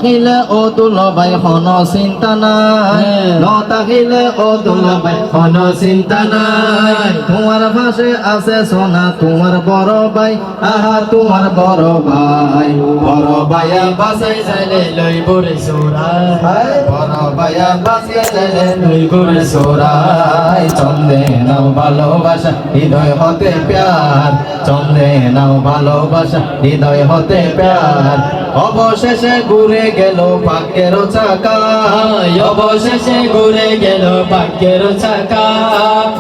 থাকিলে ও দুলাভাই কোনো চিন্তা নাই, থাকিলে ও দুলাভাই কোনো চিন্তা নাই। তোমার পাশে আছে সোনা তোমার বড় ভাই, আহা তোমার বড় ভাই, বড় ভাইয়া বাসাই চাইলে লইব রে সোরাই, বড় ভাইয়া বাসাই চাইলে লইব রে সোরাই। চন্দে নাও ভালোবাসা হৃদয় হতে প্যার, চন্দে নাও ভালোবাসা হৃদয় হতে প্যার। অবশেষে ঘুরে গেল ভাগ্যের চাকা, অবশেষে ঘুরে গেল ভাগ্যের চাকা।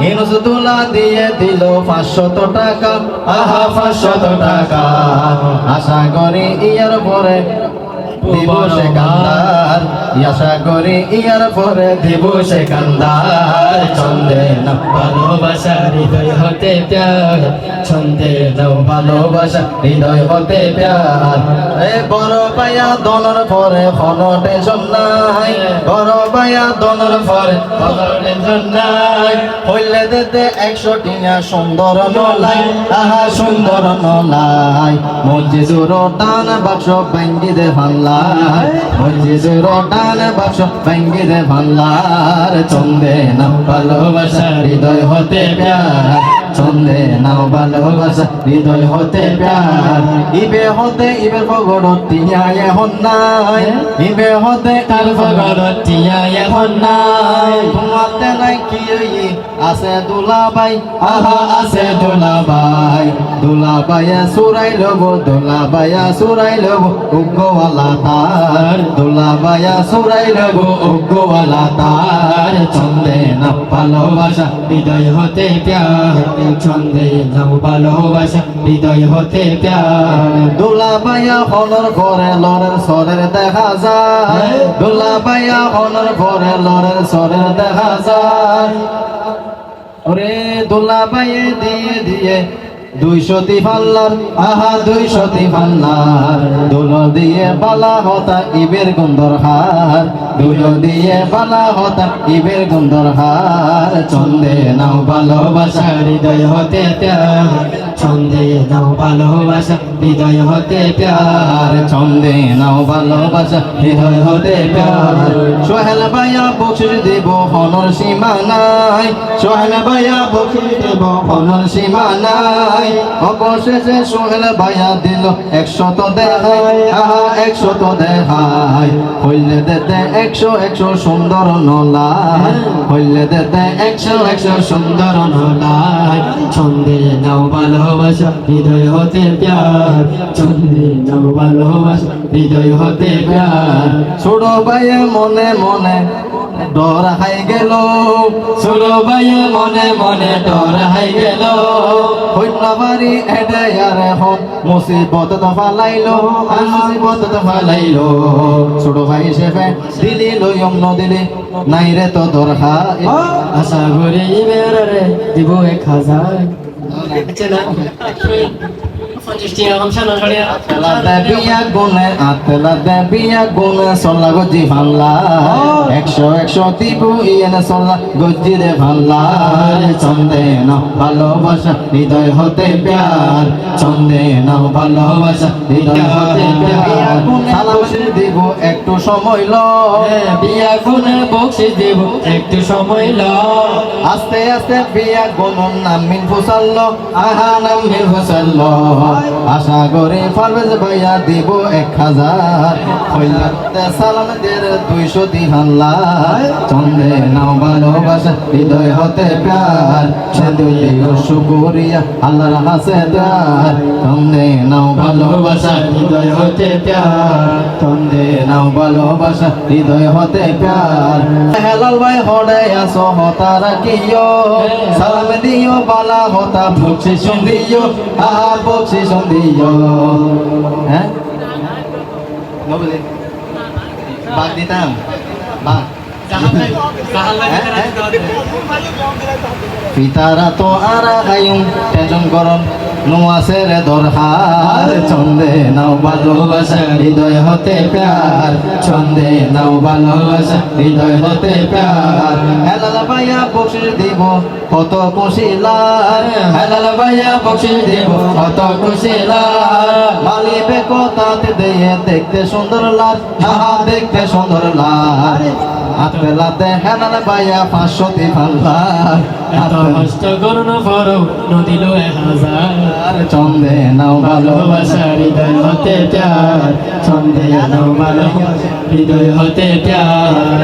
হিনুস তুলা দিয়ে দিল 500 টাকা, আহা 500 টাকা। আশা করি ইয়ার পরে দিব সে কান্দার, আশা করি ইয়ার পরে দিব সে কান্দার। ছন্দে নাও ভালোবাসা হৃদয় হতে প্যার, ছন্দে নাও ভালোবাসা হৃদয় হতে প্যার। এ বড় পায়া দনর পরে কোনো টেনশন নাই, বড় পায়া দনর পরে কোনো টেনশন নাই। হইলে দিতে 100 টিয়া সুন্দর নলাই, আহা সুন্দর নলাই। মসজিদুর টান বাক্স ভাঙ্গি দে ভাল্লার, মসজিদুর টান বাক্স ভাঙ্গি দে ভাল্লার। চন্দে নাও ভালোবাসা হৃদয় হতে প্যার, চন্দে নাও ভালোবাসা হৃদয় হতে প্যার। ইবে হতে ইবে পগড় টিয়া এখন নাই, ইবে হতে তার পগড় টিয়া এখন নাই। তোমাতে নাই কি আছে দুলাভাই, আহা আছে দুলাভাই, দুলাভাইয়া সুরাই লব, দুলাভাইয়া সুরাই লব উগ্গওয়ালা তার, দুলাভাইয়া সুরাই লব উগ্গওয়ালা তার। চন্দে নাও ভালোবাসা হৃদয় হতে প্যার, ছন্দে নাও ভালোবাসা হৃদয় হতে প্যার। দুলাভাইয়া হনর ঘরে লরের সরের দেখা যায়, দুলাভাইয়া হনর ঘরে লরের সরের দেখা যায়। ওরে দুলাভাইয়ে দিয়ে দিয়ে 200 ফাল্লার, আহা 200 ফাল্লার। দুল দিয়ে বালা হতা ইবের গুন্দর হার, দুল দিয়ে বালা হতা ইবের গুন্দর হার। চন্দে নাও ভালোবাসা হৃদয় হতে প্যার, ছন্দে নাও ভালোবাসা হৃদয় হতে প্যার, ছন্দে নাও ভালোবাসা হৃদয় হতে প্যার। সোহেল ভাইয়া বকশিশ দেব হনর সীমা নাই, সোহেল ভাইয়া বকশিশ দেব হনর সীমা নাই। অবশেষে সোহেল ভাইয়া দিল 100 দেখাই, আহা 100 দেখাই। হইলে দেতে 100 সুন্দর নলাই, হইলে দেতে 100 সুন্দর নলাই। ছন্দে নাও ভালোবাসা হৃদয় হতে প্যার, ছন্দে নাও ভালোবাসা হৃদয় হতে প্যার। ছোট ভাইয়ে মনে মনে ডর হাই গেল, ছোট ভাইয়ে মনে মনে ডর হাই গেল। হইনাবাড়ি এডায়ার হন মুসিবত ফালাইলো, মুসিবত ফালাইলো। ছোট ভাই হিসেবে দিলি লইম নদিলি নাই রে তো দরহা। আশা করি বেড়ে দিব 1000। বিয়া গুনে আতলা দে বিয়া গুনে সল্লা গজি ভাল্লা, 100 দিব ইয়েন সল্লা গজি দে ভাল্লা। চন্দে নাও ভালোবাসা হৃদয় হতে প্যার, চন্দে নাও ভালোবাসা হৃদয় হতে প্যার। বকশিশ দিব একটু সময় ল, বিয়া গুনে বকশিশ দিব একটু সময় ল। আস্তে আস্তে বিয়া গুনন নামিন ফুসাল্ল, আহা নামিন ফুসাল্ল। আশা করি পারভেজ ভাইয়া দিব 1000, হইলাতে সালাম দের 200 দিহাল্লা। চন্দে নাও ভালোবাসা হৃদয় হতে প্যার, সেদিও শুকরিয়া আল্লাহর হাসে দার। চন্দে নাও ভালোবাসা হৃদয় হতে প্যার, চন্দে নাও ভালোবাসা হৃদয় হতে প্যার। হেলাল ভাই হড়ে আসো হতারা কিও, সালাম দিও বালা হতা বকশিশ দিও, আহা বকশিশ দিও। হ্যাঁ নবলে বাদ দিতাম বাদ। পিতারা তো আরা গায়ুম টেনশন করন, নোয়াসের দরহার ছন্দে নাও ভালোবাসা হৃদয় হতে প্যার ছন্দে নাও ভালোবাসা হৃদয় হতে প্যার হেলাল ভাইয়া বকশিশ দিব কত খুশি লাল হেলাল ভাইয়া বকশিশ দিব কত খুশি লাল মালি বেকতাতে দিয়ে দেখতে সুন্দর লাল আহা দেখতে সুন্দর লাল আতলাতে হেলাল ভাইয়া 500 পাল্লার এত কষ্ট করো না পরো নদিল 1000 ছন্দে নাও ভালোবাসা হৃদয় হতে প্যার ছন্দে নাও ভালোবাসা হৃদয় হতে প্যার